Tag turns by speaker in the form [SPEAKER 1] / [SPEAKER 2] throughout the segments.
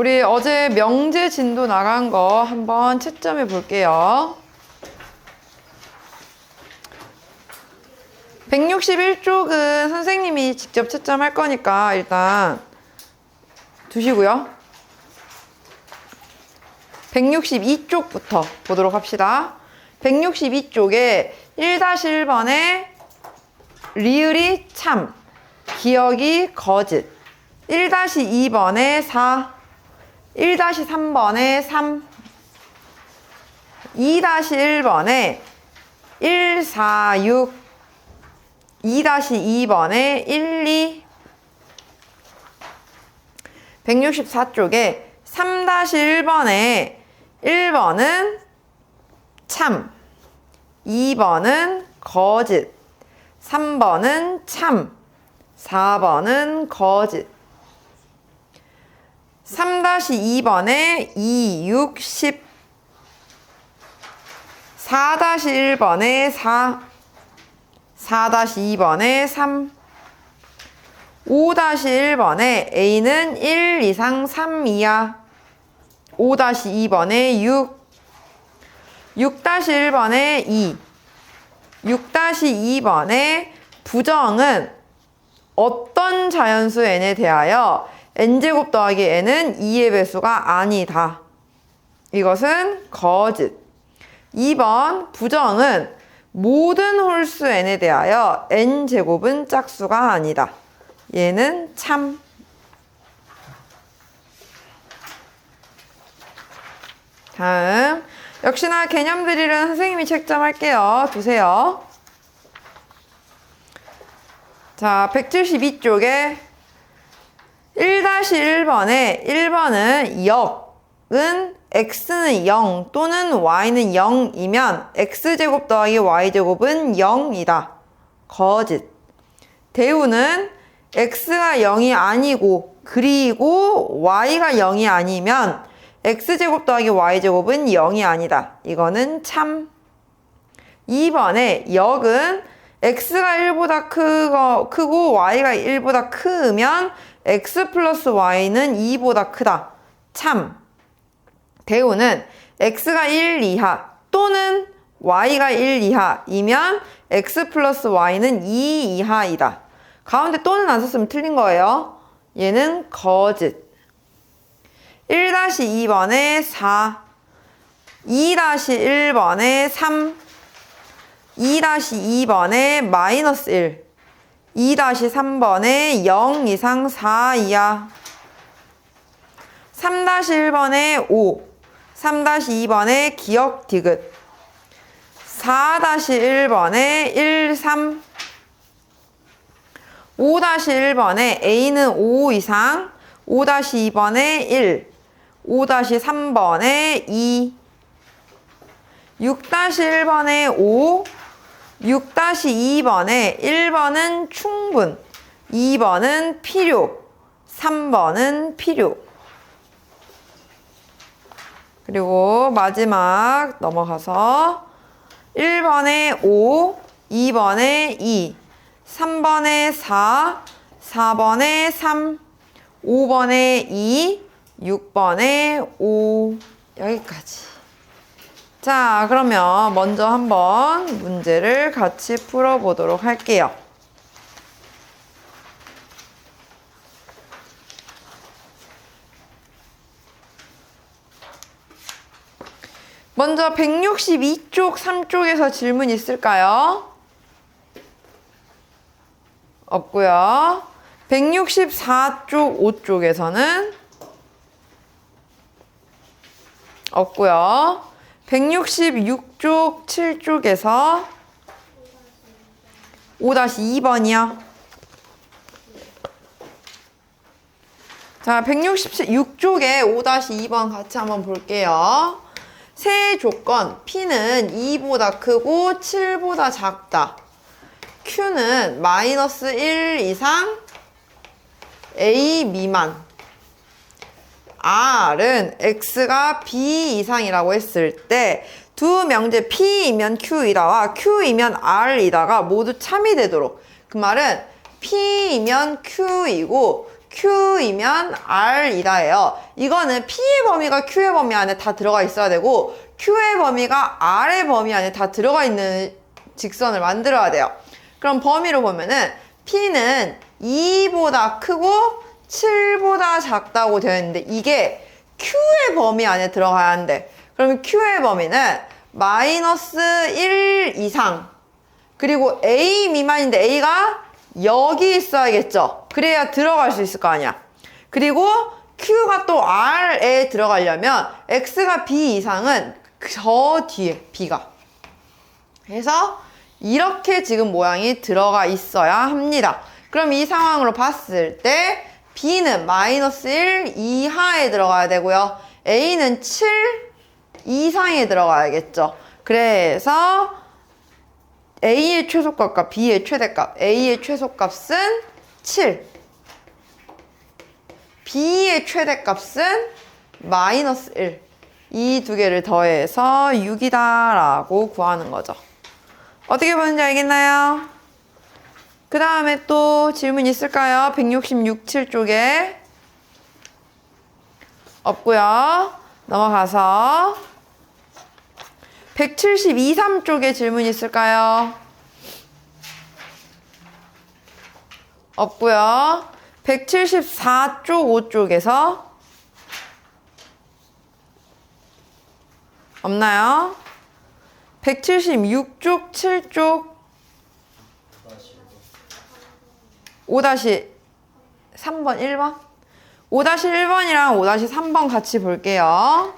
[SPEAKER 1] 우리 어제 명제 진도 나간 거 한번 채점해 볼게요. 161쪽은 선생님이 직접 채점할 거니까 일단 두시고요. 162쪽부터 보도록 합시다. 162쪽에 1-1번에 리을이 참, 기억이 거짓. 1-2번에 4, 1-3번에 3, 2-1번에 1, 4, 6, 2-2번에 1, 2, 164쪽에 3-1번에 1번은 참, 2번은 거짓, 3번은 참, 4번은 거짓. 3-2번에 2, 6, 10, 4-1번에 4, 4-2번에 3, 5-1번에 A는 1 이상 3 이하, 5-2번에 6, 6-1번에 2, 6-2번에 부정은 어떤 자연수 n에 대하여 n제곱 더하기 n은 2의 배수가 아니다. 이것은 거짓. 2번 부정은 모든 홀수 n에 대하여 n제곱은 짝수가 아니다. 얘는 참. 다음 역시나 개념 드릴은 선생님이 채점할게요. 두세요. 자, 172쪽에 1-1번에 1번은 역은 x는 0 또는 y는 0이면 x제곱 더하기 y제곱은 0이다. 거짓. 대우는 x가 0이 아니고 그리고 y가 0이 아니면 x제곱 더하기 y제곱은 0이 아니다. 이거는 참. 2번에 역은 x가 1보다 크고 y가 1보다 크면 x 플러스 y는 2보다 크다. 참. 대우는 x가 1 이하 또는 y가 1 이하이면 x 플러스 y는 2 이하이다. 가운데 또는 안 썼으면 틀린 거예요. 얘는 거짓. 1-2번에 4, 2-1번에 3, 2-2번에 마이너스 1, 2-3번에 0 이상 4 이하, 3-1번에 5, 3-2번에 기억 디귿, 4-1번에 1, 3, 5-1번에 A는 5 이상, 5-2번에 1, 5-3번에 2, 6-1번에 5, 6-2번에 1번은 충분, 2번은 필요, 3번은 필요. 그리고 마지막 넘어가서 1번에 5, 2번에 2, 3번에 4, 4번에 3, 5번에 2, 6번에 5. 여기까지. 자, 그러면 먼저 한번 문제를 같이 풀어보도록 할게요. 먼저 162쪽 3쪽에서 질문 있을까요? 없고요. 164쪽 5쪽에서는 없고요. 166쪽 7쪽에서 5-2번이요. 자, 166쪽에 5-2번 같이 한번 볼게요. 세 조건, P는 2보다 크고 7보다 작다. Q는 마이너스 1 이상 A 미만. R은 X가 B 이상이라고 했을 때 두 명제 P이면 Q이다와 Q이면 R이다가 모두 참이 되도록. 그 말은 P이면 Q이고 Q이면 R이다예요. 이거는 P의 범위가 Q의 범위 안에 다 들어가 있어야 되고 Q의 범위가 R의 범위 안에 다 들어가 있는 직선을 만들어야 돼요. 그럼 범위로 보면은 P는 2보다 크고 7보다 작다고 되어 있는데 이게 Q의 범위 안에 들어가야 한대. 그러면 Q의 범위는 마이너스 1 이상 그리고 A 미만인데 A가 여기 있어야겠죠. 그래야 들어갈 수 있을 거 아니야. 그리고 Q가 또 R에 들어가려면 X가 B 이상은 저 뒤에 B가. 그래서 이렇게 지금 모양이 들어가 있어야 합니다. 그럼 이 상황으로 봤을 때 B는 마이너스 1 이하에 들어가야 되고요. A는 7 이상에 들어가야겠죠. 그래서 A의 최소값과 B의 최대값. A의 최소값은 7. B의 최대값은 마이너스 1. 이 두 개를 더해서 6이다 라고 구하는 거죠. 어떻게 보는지 알겠나요? 그 다음에 또 질문 있을까요? 166, 7쪽에. 없고요. 넘어가서 172, 3쪽에 질문 있을까요? 없고요. 174쪽, 5쪽에서 없나요? 176쪽, 7쪽 5-3번, 1번? 5-1번이랑 5-3번 같이 볼게요.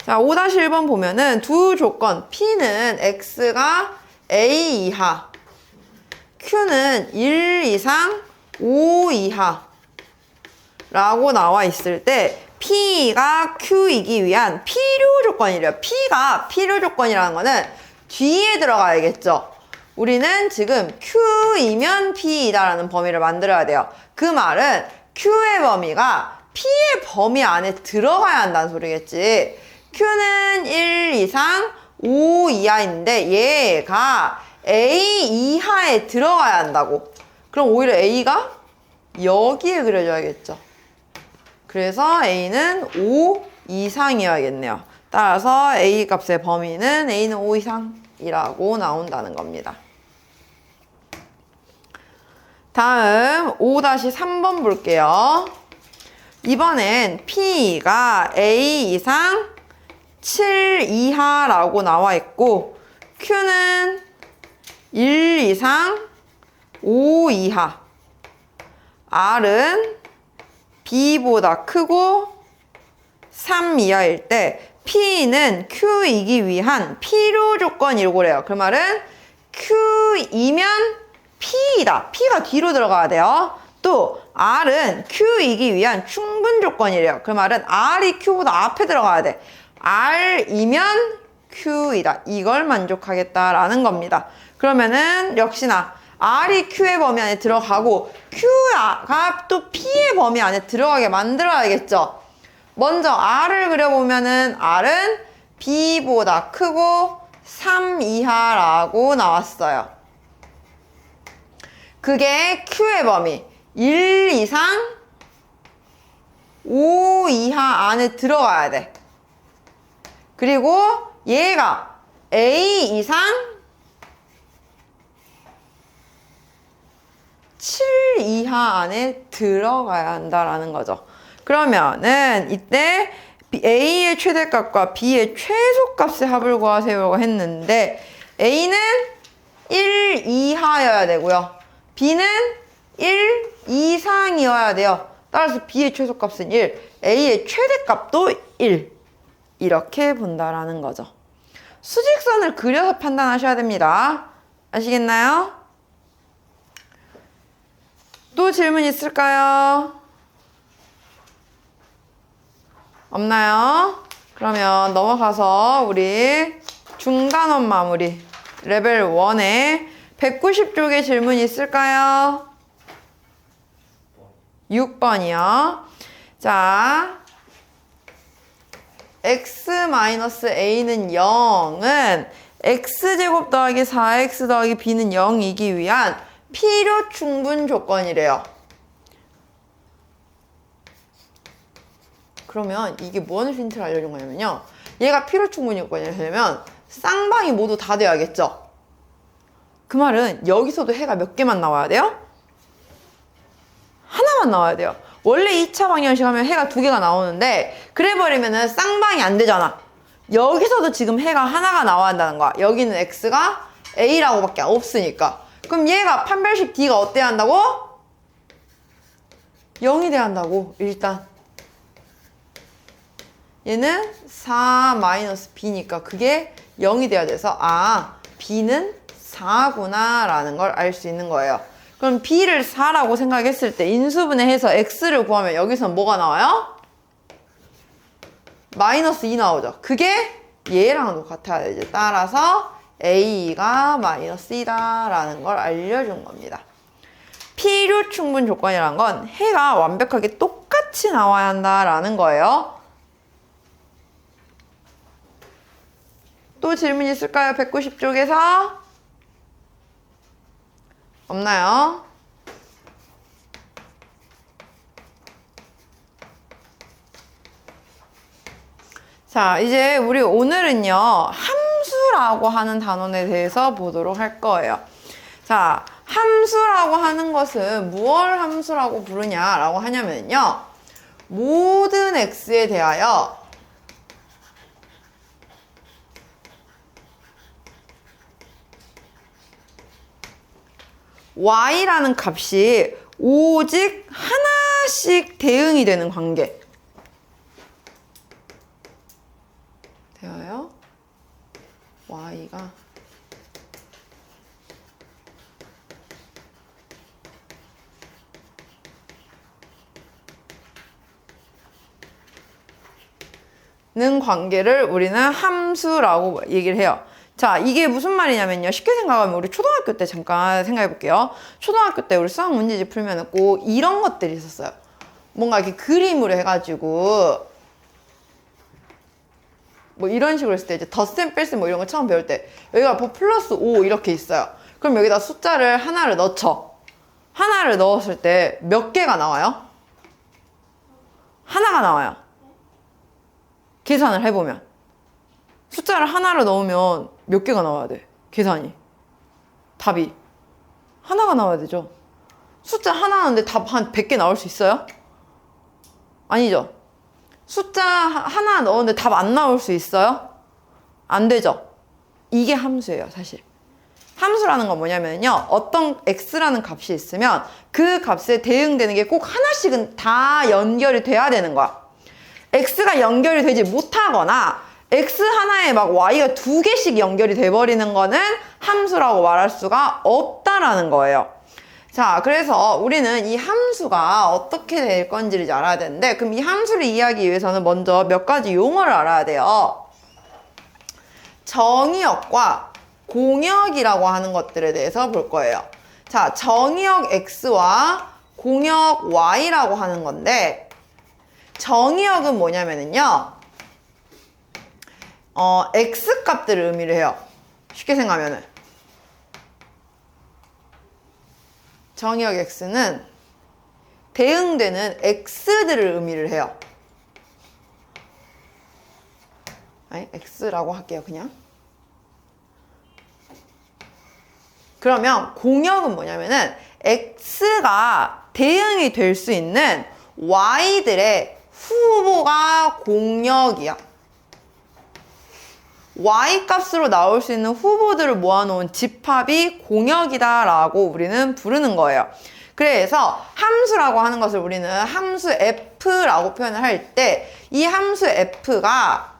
[SPEAKER 1] 자, 5-1번 보면은 두 조건 P는 X가 A 이하 Q는 1 이상 5 이하 라고 나와 있을 때 P가 Q이기 위한 필요 조건이래요. P가 필요 조건이라는 거는 뒤에 들어가야겠죠. 우리는 지금 Q이면 P이다라는 범위를 만들어야 돼요. 그 말은 Q의 범위가 P의 범위 안에 들어가야 한다는 소리겠지. Q는 1 이상 5 이하인데 얘가 A 이하에 들어가야 한다고. 그럼 오히려 A가 여기에 그려줘야겠죠. 그래서 A는 5 이상이어야겠네요. 따라서 A 값의 범위는 A는 5 이상이라고 나온다는 겁니다. 다음 5-3번 볼게요. 이번엔 P가 A 이상 7 이하라고 나와 있고 Q는 1 이상 5 이하 R은 B보다 크고 3 이하일 때 P는 Q이기 위한 필요 조건이라고 그래요. 그 말은 Q이면 P이다. P가 뒤로 들어가야 돼요. 또 R은 Q이기 위한 충분 조건이래요. 그 말은 R이 Q보다 앞에 들어가야 돼. R이면 Q이다. 이걸 만족하겠다라는 겁니다. 그러면은 역시나 R이 Q의 범위 안에 들어가고 Q가 또 P의 범위 안에 들어가게 만들어야겠죠. 먼저 R을 그려보면은 R은 B보다 크고 3 이하라고 나왔어요. 그게 Q의 범위 1 이상 5 이하 안에 들어가야 돼. 그리고 얘가 A 이상 7 이하 안에 들어가야 한다라는 거죠. 그러면은 이때 A의 최대값과 B의 최소값의 합을 구하세요라고 했는데 A는 1 이하여야 되고요. B는 1 이상이어야 돼요. 따라서 B의 최소값은 1, A의 최대값도 1 이렇게 본다라는 거죠. 수직선을 그려서 판단하셔야 됩니다. 아시겠나요? 또 질문 있을까요? 없나요? 그러면 넘어가서 우리 중단원 마무리 레벨 1에 190쪽에 질문 있을까요? 6번이요. 자, x-a는 0은 x제곱 더하기 4x 더하기 b는 0이기 위한 필요 충분 조건이래요. 그러면 이게 무슨 힌트를 알려준 거냐면요. 얘가 필요 충분 조건이라면 쌍방이 모두 다 돼야겠죠? 그 말은 여기서도 해가 몇 개만 나와야 돼요? 하나만 나와야 돼요. 원래 2차 방정식 하면 해가 2개가 나오는데 그래버리면은 쌍방이 안 되잖아. 여기서도 지금 해가 하나가 나와야 한다는 거야. 여기는 x가 a라고 밖에 없으니까. 그럼 얘가 판별식 d가 어때야 한다고? 0이 돼야 한다고. 일단 얘는 4-b니까 그게 0이 돼야 돼서 b는 4구나 라는 걸 알 수 있는 거예요. 그럼 b를 4라고 생각했을 때 인수분해 해서 x를 구하면 여기서 뭐가 나와요? -2 나오죠. 그게 얘랑도 같아야 되죠. 따라서 a가 -2다 라는 걸 알려준 겁니다. 필요 충분 조건이란 건 해가 완벽하게 똑같이 나와야 한다라는 거예요. 또 질문 있을까요? 190쪽에서? 없나요? 자, 이제 우리 오늘은요, 함수라고 하는 단원에 대해서 보도록 할 거예요. 자, 함수라고 하는 것은 무엇을 함수라고 부르냐라고 하냐면요, 모든 x에 대하여 y라는 값이 오직 하나씩 대응이 되는 관계. 되어요? y가 는 관계를 우리는 함수라고 얘기를 해요. 자, 이게 무슨 말이냐면요. 쉽게 생각하면 우리 초등학교 때 잠깐 생각해 볼게요. 초등학교 때 우리 수학 문제집 풀면 꼭 이런 것들이 있었어요. 뭔가 이렇게 그림으로 해가지고 뭐 이런 식으로 했을 때 이제 덧셈 뺄셈 뭐 이런 거 처음 배울 때 여기가 뭐 플러스 5 이렇게 있어요. 그럼 여기다 숫자를 하나를 넣죠. 하나를 넣었을 때 몇 개가 나와요? 하나가 나와요. 계산을 해보면 숫자를 하나를 넣으면 몇 개가 나와야 돼? 계산이 답이 하나가 나와야 되죠. 숫자 하나 넣는데 답 한 100개 나올 수 있어요? 아니죠. 숫자 하나 넣었는데 답 안 나올 수 있어요? 안 되죠. 이게 함수예요, 사실. 함수라는 건 뭐냐면요, 어떤 x라는 값이 있으면 그 값에 대응되는 게 꼭 하나씩은 다 연결이 돼야 되는 거야. x가 연결이 되지 못하거나 x 하나에 막 y가 2개씩 연결이 돼버리는 거는 함수라고 말할 수가 없다라는 거예요. 자, 그래서 우리는 이 함수가 어떻게 될 건지를 알아야 되는데, 그럼 이 함수를 이해하기 위해서는 먼저 몇 가지 용어를 알아야 돼요. 정의역과 공역이라고 하는 것들에 대해서 볼 거예요. 자, 정의역 x와 공역 y라고 하는 건데, 정의역은 뭐냐면은요, x 값들을 의미를 해요. 쉽게 생각하면은 정의역 x는 대응되는 x들을 의미를 해요. 아니, x라고 할게요, 그냥. 그러면 공역은 뭐냐면은 x가 대응이 될 수 있는 y들의 후보가 공역이야. y 값으로 나올 수 있는 후보들을 모아놓은 집합이 공역이다 라고 우리는 부르는 거예요. 그래서 함수라고 하는 것을 우리는 함수 f라고 표현을 할 때 이 함수 f가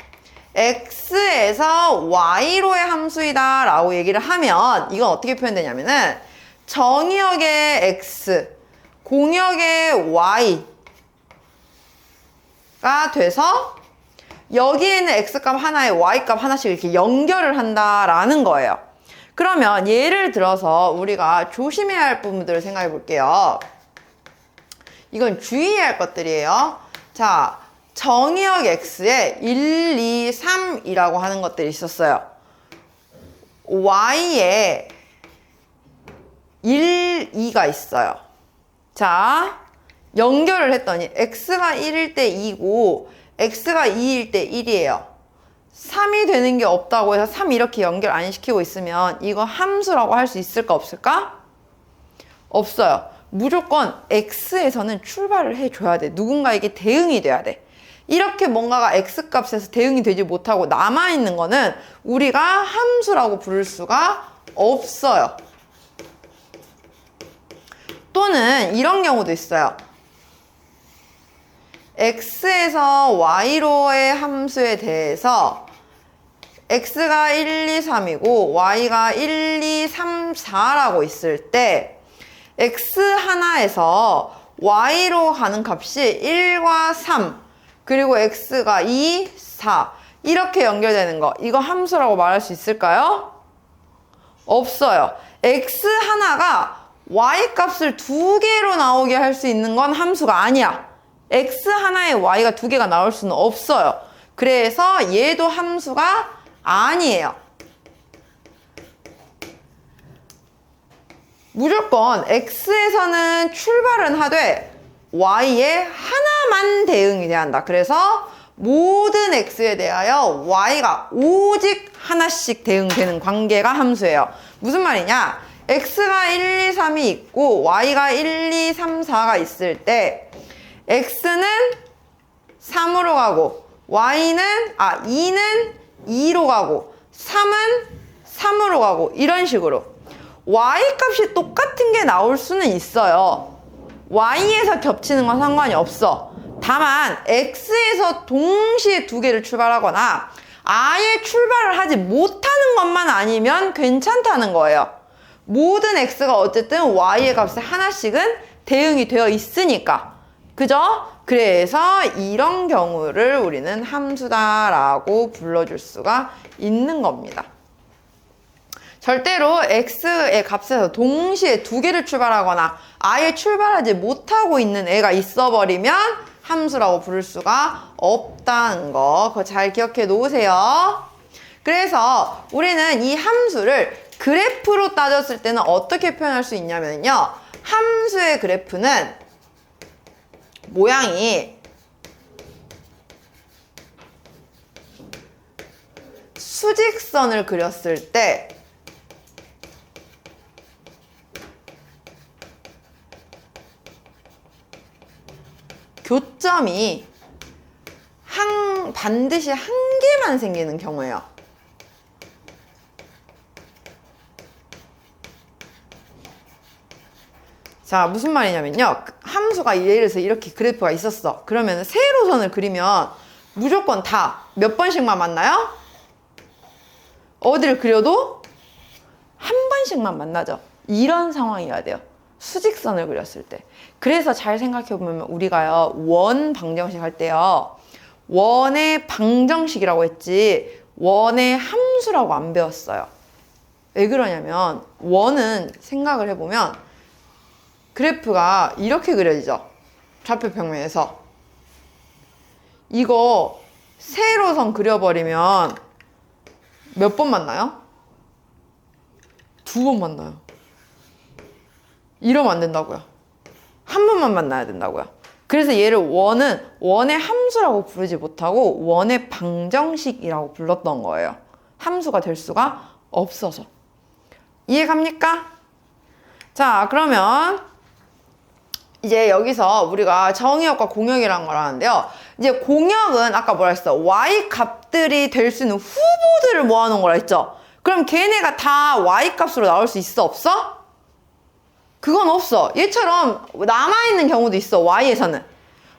[SPEAKER 1] x에서 y로의 함수이다 라고 얘기를 하면 이건 어떻게 표현되냐면은 정의역의 x, 공역의 y가 돼서 여기에는 x값 하나에 y값 하나씩 이렇게 연결을 한다라는 거예요. 그러면 예를 들어서 우리가 조심해야 할 부분들을 생각해 볼게요. 이건 주의해야 할 것들이에요. 자, 정의역 x에 1, 2, 3이라고 하는 것들이 있었어요. y에 1, 2가 있어요. 자, 연결을 했더니 x가 1일 때 2고 x가 2일 때 1이에요. 3이 되는 게 없다고 해서 3 이렇게 연결 안 시키고 있으면 이거 함수라고 할 수 있을까 없을까? 없어요. 무조건 x에서는 출발을 해줘야 돼. 누군가에게 대응이 돼야 돼. 이렇게 뭔가가 x값에서 대응이 되지 못하고 남아있는 거는 우리가 함수라고 부를 수가 없어요. 또는 이런 경우도 있어요. x에서 y로의 함수에 대해서 x가 1, 2, 3이고 y가 1, 2, 3, 4라고 있을 때 x 하나에서 y로 가는 값이 1과 3 그리고 x가 2, 4 이렇게 연결되는 거 이거 함수라고 말할 수 있을까요? 없어요. x 하나가 y 값을 2개로 나오게 할 수 있는 건 함수가 아니야. x 하나에 y가 2개가 나올 수는 없어요. 그래서 얘도 함수가 아니에요. 무조건 x에서는 출발은 하되 y에 하나만 대응이 돼야 한다. 그래서 모든 x에 대하여 y가 오직 하나씩 대응되는 관계가 함수예요. 무슨 말이냐? x가 1, 2, 3이 있고 y가 1, 2, 3, 4가 있을 때 x는 3으로 가고 y는 2는 2로 가고 3은 3으로 가고 이런 식으로 y 값이 똑같은 게 나올 수는 있어요. y에서 겹치는 건 상관이 없어. 다만 x에서 동시에 2개를 출발하거나 아예 출발을 하지 못하는 것만 아니면 괜찮다는 거예요. 모든 x가 어쨌든 y의 값에 하나씩은 대응이 되어 있으니까. 그죠? 그래서 이런 경우를 우리는 함수다라고 불러줄 수가 있는 겁니다. 절대로 x의 값에서 동시에 2개를 출발하거나 아예 출발하지 못하고 있는 애가 있어버리면 함수라고 부를 수가 없다는 거 그거 잘 기억해 놓으세요. 그래서 우리는 이 함수를 그래프로 따졌을 때는 어떻게 표현할 수 있냐면요. 함수의 그래프는 모양이 수직선을 그렸을 때 교점이 반드시 한 개만 생기는 경우예요. 자, 무슨 말이냐면요. 함수가 예를 들어서 이렇게 그래프가 있었어. 그러면 세로선을 그리면 무조건 다 몇 번씩만 만나요? 어디를 그려도 한 번씩만 만나죠. 이런 상황이어야 돼요. 수직선을 그렸을 때. 그래서 잘 생각해보면 우리가요. 원 방정식 할 때요. 원의 방정식이라고 했지 원의 함수라고 안 배웠어요. 왜 그러냐면 원은 생각을 해보면 그래프가 이렇게 그려지죠. 좌표 평면에서. 이거 세로선 그려버리면 몇 번 만나요? 2번 만나요. 이러면 안 된다고요. 한 번만 만나야 된다고요. 그래서 얘를 원의 함수라고 부르지 못하고 원의 방정식이라고 불렀던 거예요. 함수가 될 수가 없어서. 이해 갑니까? 자, 그러면 이제 여기서 우리가 정의역과 공역이라는 걸 하는데요. 이제 공역은 아까 뭐라 했어? y 값들이 될 수 있는 후보들을 모아놓은 거라 했죠? 그럼 걔네가 다 y 값으로 나올 수 있어? 없어? 그건 없어. 얘처럼 남아있는 경우도 있어. y에서는.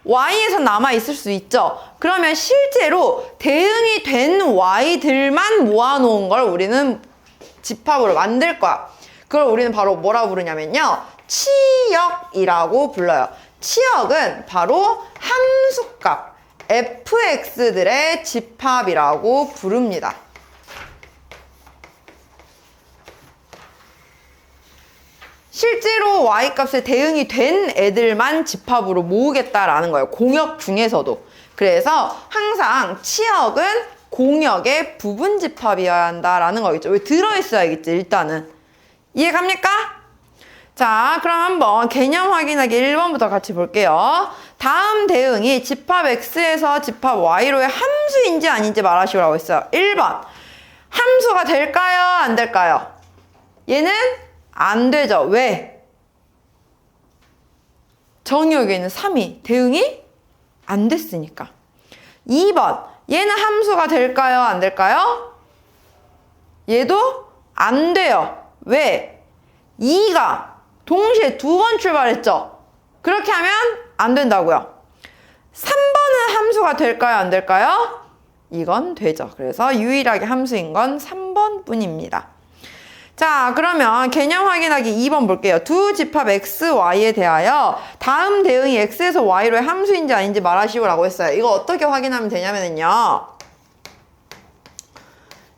[SPEAKER 1] y에선 남아있을 수 있죠. 그러면 실제로 대응이 된 y들만 모아놓은 걸 우리는 집합으로 만들 거야. 그걸 우리는 바로 뭐라고 부르냐면요. 치역이라고 불러요. 치역은 바로 함수값 fx들의 집합이라고 부릅니다. 실제로 y값에 대응이 된 애들만 집합으로 모으겠다라는 거예요. 공역 중에서도. 그래서 항상 치역은 공역의 부분 집합이어야 한다라는 거겠죠. 왜 들어있어야겠지 일단은. 이해 갑니까? 자, 그럼 한번 개념 확인하기 1번부터 같이 볼게요. 다음 대응이 집합 x에서 집합 y로의 함수인지 아닌지 말하시오라고 했어요. 1번. 함수가 될까요? 안 될까요? 얘는 안 되죠. 왜? 정의역에 있는 3이 대응이 안 됐으니까. 2번. 얘는 함수가 될까요? 안 될까요? 얘도 안 돼요. 왜? 2가 동시에 2번 출발했죠? 그렇게 하면 안 된다고요. 3번은 함수가 될까요? 안 될까요? 이건 되죠. 그래서 유일하게 함수인 건 3번 뿐입니다. 자, 그러면 개념 확인하기 2번 볼게요. 두 집합 x, y에 대하여 다음 대응이 x에서 y로의 함수인지 아닌지 말하시오라고 했어요. 이거 어떻게 확인하면 되냐면요.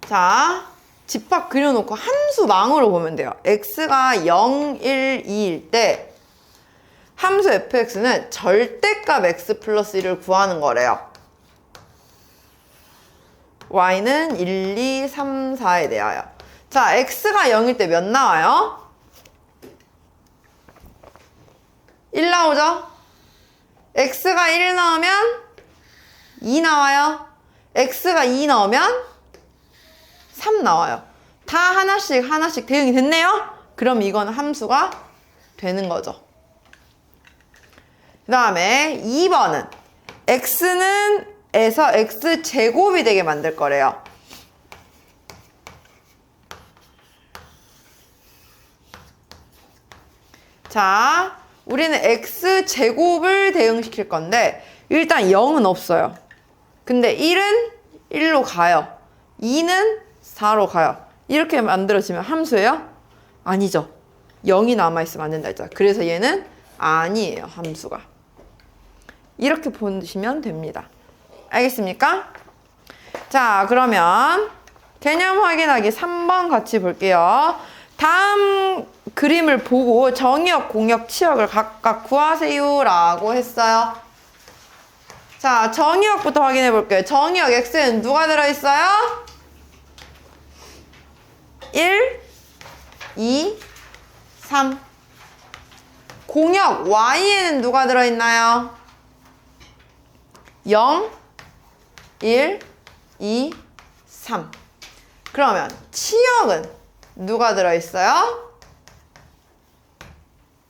[SPEAKER 1] 자, 집합 그려놓고 함수망으로 보면 돼요. x가 0, 1, 2일 때 함수 fx는 절대값 x 플러스 1을 구하는 거래요. y는 1, 2, 3, 4에 대하여. 자, x가 0일 때 몇 나와요? 1 나오죠? x가 1 나오면 2 나와요. x가 2 나오면 3 나와요. 다 하나씩 대응이 됐네요? 그럼 이건 함수가 되는 거죠. 그 다음에 2번은 x는 에서 x제곱이 되게 만들 거래요. 자, 우리는 x제곱을 대응시킬 건데 일단 0은 없어요. 근데 1은 1로 가요. 2는 4로 가요. 이렇게 만들어지면 함수예요? 아니죠. 0이 남아있으면 안 된다 했죠. 그래서 얘는 아니에요. 함수가. 이렇게 보시면 됩니다. 알겠습니까? 자, 그러면 개념 확인하기 3번 같이 볼게요. 다음 그림을 보고 정의역, 공역, 치역을 각각 구하세요 라고 했어요. 자, 정의역부터 확인해 볼게요. 정의역 x에는 누가 들어있어요? 1, 2, 3. 공역 y에는 누가 들어있나요? 0, 1, 2, 3. 그러면 치역은 누가 들어있어요?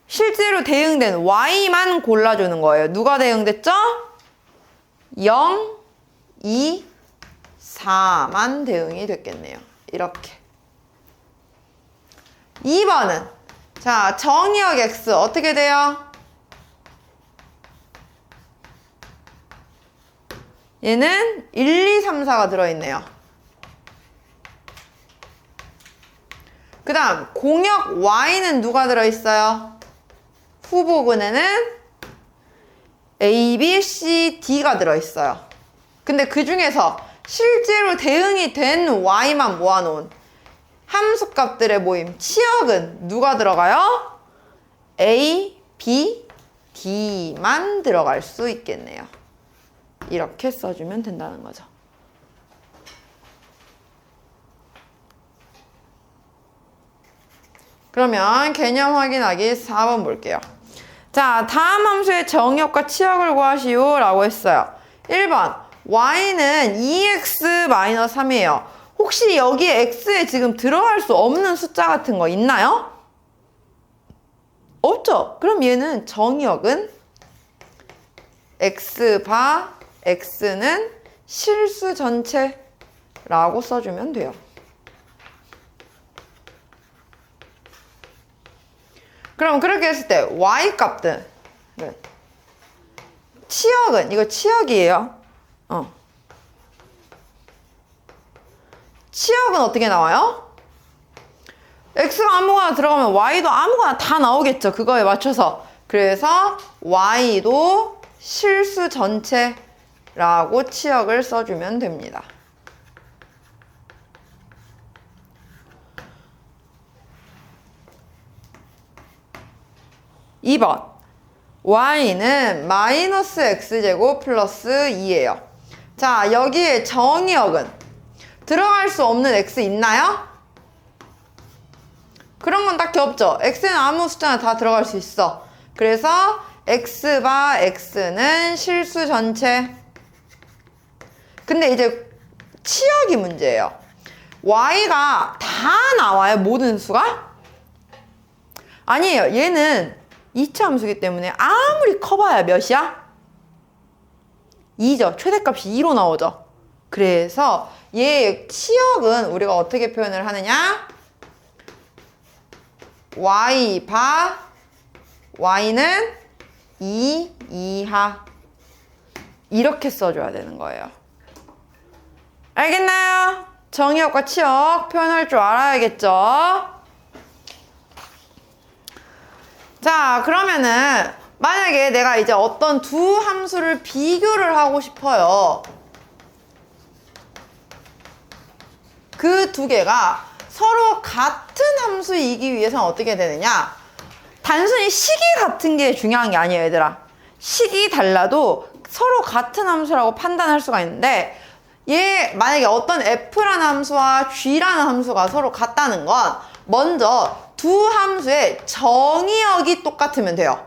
[SPEAKER 1] 실제로 대응된 y만 골라주는 거예요. 누가 대응됐죠? 0, 2, 4만 대응이 됐겠네요. 이렇게. 2번은 자, 정의역 x 어떻게 돼요? 얘는 1, 2, 3, 4가 들어있네요. 그 다음 공역 y는 누가 들어있어요? 후보근에는 A, B, C, D가 들어있어요. 근데 그 중에서 실제로 대응이 된 y만 모아놓은 함수값들의 모임 치역은 누가 들어가요? A, B, D만 들어갈 수 있겠네요. 이렇게 써주면 된다는 거죠. 그러면 개념 확인하기 4번 볼게요. 자, 다음 함수의 정의역과 치역을 구하시오 라고 했어요. 1번 y는 2x-3이에요. 혹시 여기에 x에 지금 들어갈 수 없는 숫자 같은 거 있나요? 없죠? 그럼 얘는 정의역은 x 바 x는 실수 전체라고 써주면 돼요. 그럼 그렇게 했을 때 y 값은 치역은 이거 치역이에요. 치역은 어떻게 나와요? x가 아무거나 들어가면 y도 아무거나 다 나오겠죠. 그거에 맞춰서. 그래서 y도 실수 전체라고 치역을 써주면 됩니다. 2번 y는 마이너스 x제곱 플러스 2예요. 자, 여기에 정의역은 들어갈 수 없는 x 있나요? 그런 건 딱히 없죠. x는 아무 숫자나 다 들어갈 수 있어. 그래서 x바 x는 실수 전체. 근데 이제 치역이 문제예요. y가 다 나와요, 모든 수가? 아니에요. 얘는 2차 함수이기 때문에 아무리 커봐야 몇이야? 2죠. 최대값이 2로 나오죠. 그래서 얘의 치역은 우리가 어떻게 표현을 하느냐? y바 y는 2 이하 이렇게 써줘야 되는 거예요. 알겠나요? 정의역과 치역 표현할 줄 알아야겠죠? 자, 그러면은 만약에 내가 이제 어떤 두 함수를 비교를 하고 싶어요. 그 두 개가 서로 같은 함수이기 위해서는 어떻게 되느냐? 단순히 식이 같은 게 중요한 게 아니에요, 얘들아. 식이 달라도 서로 같은 함수라고 판단할 수가 있는데, 만약에 어떤 f라는 함수와 g라는 함수가 서로 같다는 건 먼저 두 함수의 정의역이 똑같으면 돼요.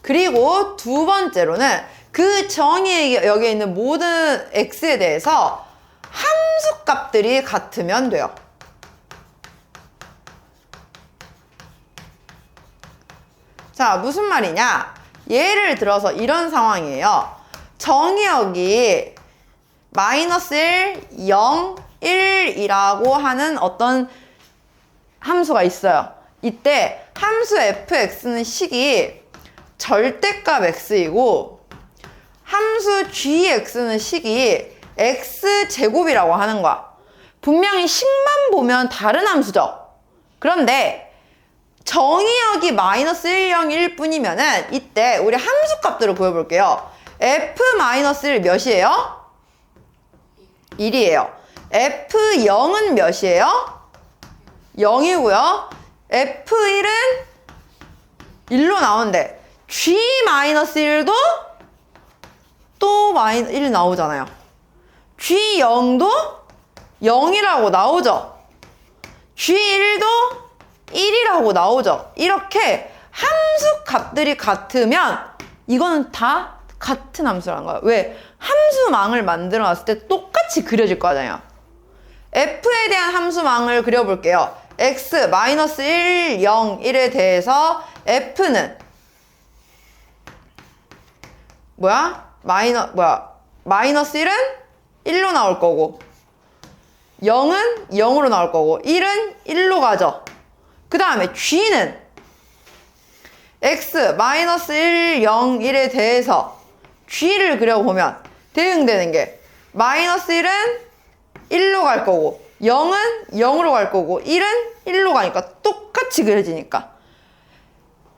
[SPEAKER 1] 그리고 두 번째로는 그 정의역에 있는 모든 x에 대해서 함수값들이 같으면 돼요. 자, 무슨 말이냐? 예를 들어서 이런 상황이에요. 정의역이 -1, 0, 1이라고 하는 어떤 함수가 있어요. 이때 함수 fx는 식이 절대값 x이고 함수 gx는 식이 x제곱이라고 하는 거야. 분명히 식만 보면 다른 함수죠. 그런데 정의역이 -1, 0, 1 뿐이면은 이때 우리 함수값들을 구해볼게요. f-1 몇이에요? 1이에요. f0은 몇이에요? 0이고요. f1은 1로 나오는데 g-1도 또 -1 나오잖아요. g0도 0이라고 나오죠. g1도 1이라고 나오죠. 이렇게 함수 값들이 같으면 이거는 다 같은 함수라는 거야. 왜? 함수망을 만들어 놨을 때 똑같이 그려질 거잖아요. f에 대한 함수망을 그려볼게요. x, -1, 0, 1에 대해서 f는 -1은 1로 나올 거고 0은 0으로 나올 거고 1은 1로 가죠. 그 다음에 g는 x, -1, 0, 1에 대해서 g를 그려보면 대응되는 게 -1은 1로 갈 거고 0은 0으로 갈 거고 1은 1로 가니까 똑같이 그려지니까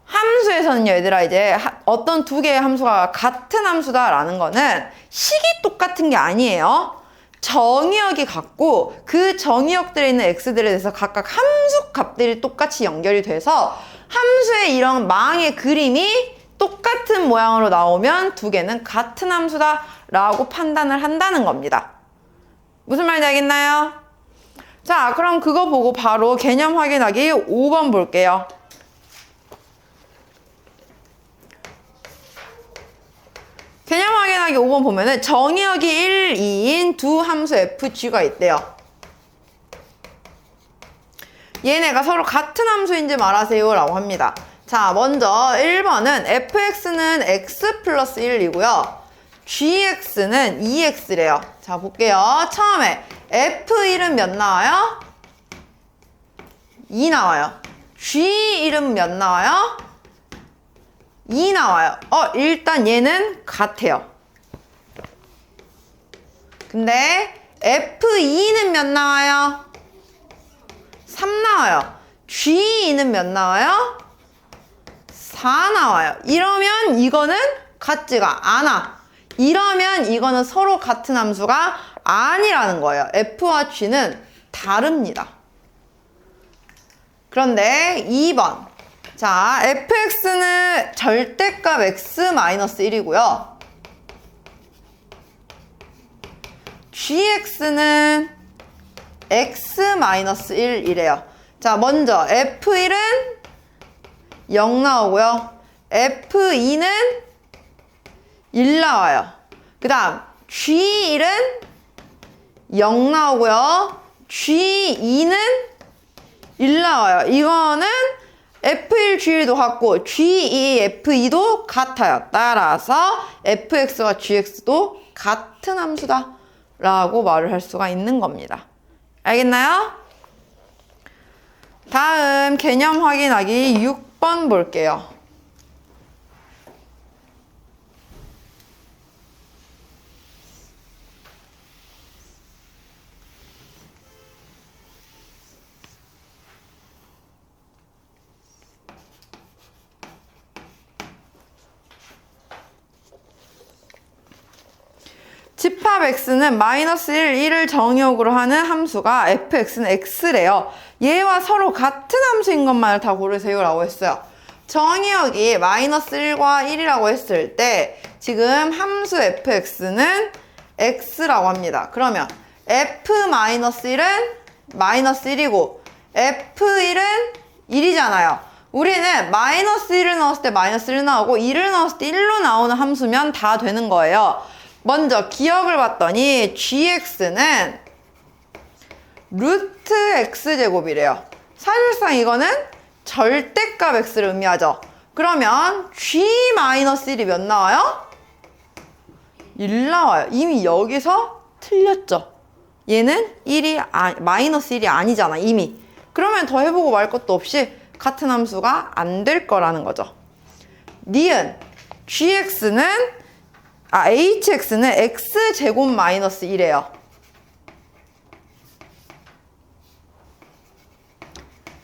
[SPEAKER 1] 함수에서는요, 얘들아, 이제 어떤 두 개의 함수가 같은 함수다라는 거는 식이 똑같은 게 아니에요. 정의역이 같고 그 정의역들에 있는 x들에 대해서 각각 함수 값들이 똑같이 연결이 돼서 함수의 이런 망의 그림이 똑같은 모양으로 나오면 두 개는 같은 함수다라고 판단을 한다는 겁니다. 무슨 말인지 알겠나요? 자, 그럼 그거 보고 바로 개념 확인하기 5번 볼게요. 개념 확인하기 5번 보면은 정의역이 1, 2인 두 함수 fg가 있대요. 얘네가 서로 같은 함수인지 말하세요 라고 합니다. 자, 먼저 1번은 fx는 x 플러스 1이고요. gx는 2x래요. 자, 볼게요. 처음에 f1은 몇 나와요? 2 나와요. g1은 몇 나와요? 2 나와요. 일단 얘는 같아요. 근데 f2는 몇 나와요? 3 나와요. g2는 몇 나와요? 4 나와요. 이러면 이거는 같지가 않아. 이러면 이거는 서로 같은 함수가 아니라는 거예요. f와 g는 다릅니다. 그런데 2번. 자, fx는 절대값 x-1이고요. gx는 x-1이래요. 자, 먼저 f1은 0 나오고요. f2는 1 나와요. 그 다음 g1은 0 나오고요. g2는 1 나와요. 이거는 f1, g1도 같고 g2, f2도 같아요. 따라서 fx와 gx도 같은 함수다 라고 말을 할 수가 있는 겁니다. 알겠나요? 다음 개념 확인하기 6번 볼게요. 집합 x는 마이너스 1, 1을 정의역으로 하는 함수가 fx는 x래요. 얘와 서로 같은 함수인 것만을 다 고르세요 라고 했어요. 정의역이 마이너스 1과 1이라고 했을 때 지금 함수 fx는 x라고 합니다. 그러면 f-1은 마이너스 1이고 f1은 1이잖아요. 우리는 마이너스 1을 넣었을 때 마이너스 1 나오고 1을 넣었을 때 1로 나오는 함수면 다 되는 거예요. 먼저 기억을 봤더니 gx는 루트 x제곱이래요. 사실상 이거는 절대값 x를 의미하죠. 그러면 g-1이 몇 나와요? 1 나와요. 이미 여기서 틀렸죠. 얘는 마이너스 1이 아니잖아, 이미. 그러면 더 해보고 말 것도 없이 같은 함수가 안 될 거라는 거죠. 니은 hx는 x제곱 마이너스 1이에요.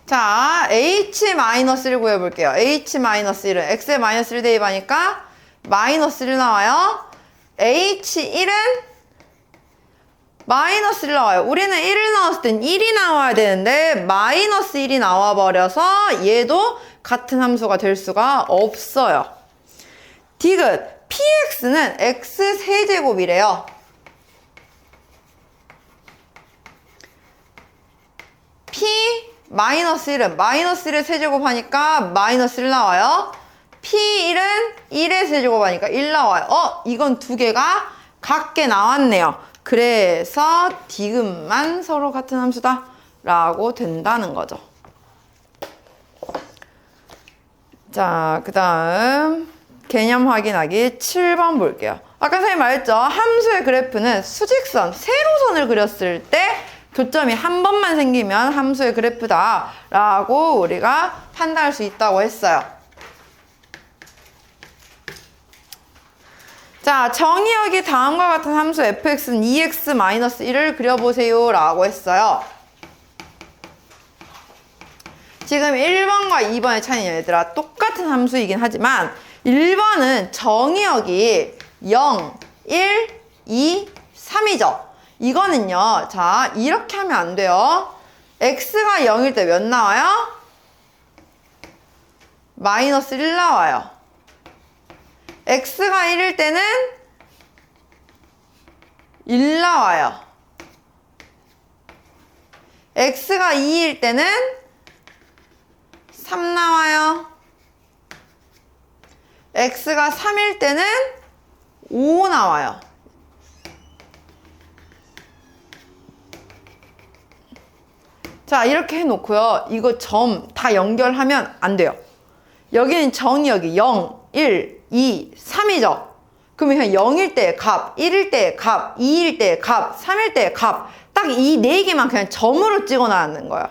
[SPEAKER 1] 자, h-1 구해볼게요. h-1은 x에 마이너스 1 대입하니까 마이너스 1 나와요. h1은 마이너스 1 나와요. 우리는 1을 넣었을 땐 1이 나와야 되는데 마이너스 1이 나와버려서 얘도 같은 함수가 될 수가 없어요. 디귿 px는 x-세제곱이래요. p-1은 마이너스 1의 세제곱하니까 마이너스 1 나와요. p1은 1의 세제곱하니까 1 나와요. 이건 두 개가 같게 나왔네요. 그래서 디귿만 서로 같은 함수다 라고 된다는 거죠. 자, 그 다음 개념 확인하기 7번 볼게요. 아까 선생님 말했죠. 함수의 그래프는 수직선, 세로선을 그렸을 때 교점이 한 번만 생기면 함수의 그래프다 라고 우리가 판단할 수 있다고 했어요. 자, 정의역이 다음과 같은 함수 fx는 2x-1을 그려보세요 라고 했어요. 지금 1번과 2번의 차이는 얘들아 똑같은 함수이긴 하지만 1번은 정의역이 0, 1, 2, 3이죠. 이거는요, 자, 이렇게 하면 안 돼요. x가 0일 때 몇 나와요? 마이너스 1 나와요. x가 1일 때는 1 나와요. x가 2일 때는 3 나와요. x가 3일 때는 5 나와요. 자, 이렇게 해놓고요. 이거 점 다 연결하면 안 돼요. 여기는 정의역이 0, 1, 2, 3이죠. 그러면 그냥 0일 때의 값, 1일 때의 값, 2일 때의 값, 3일 때의 값, 딱 이 4개만 그냥 점으로 찍어놔는 거예요.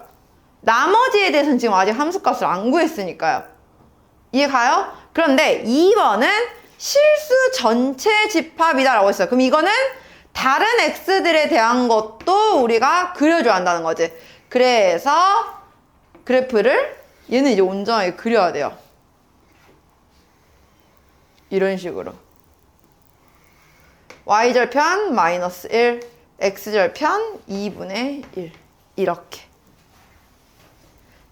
[SPEAKER 1] 나머지에 대해서는 지금 아직 함수값을 안 구했으니까요. 이해 가요? 그런데 2번은 실수 전체 집합이다 라고 했어요. 그럼 이거는 다른 x들에 대한 것도 우리가 그려줘야 한다는 거지. 그래서 그래프를 얘는 이제 온전하게 그려야 돼요. 이런 식으로 y절편 마이너스 1, x절편 2분의 1 이렇게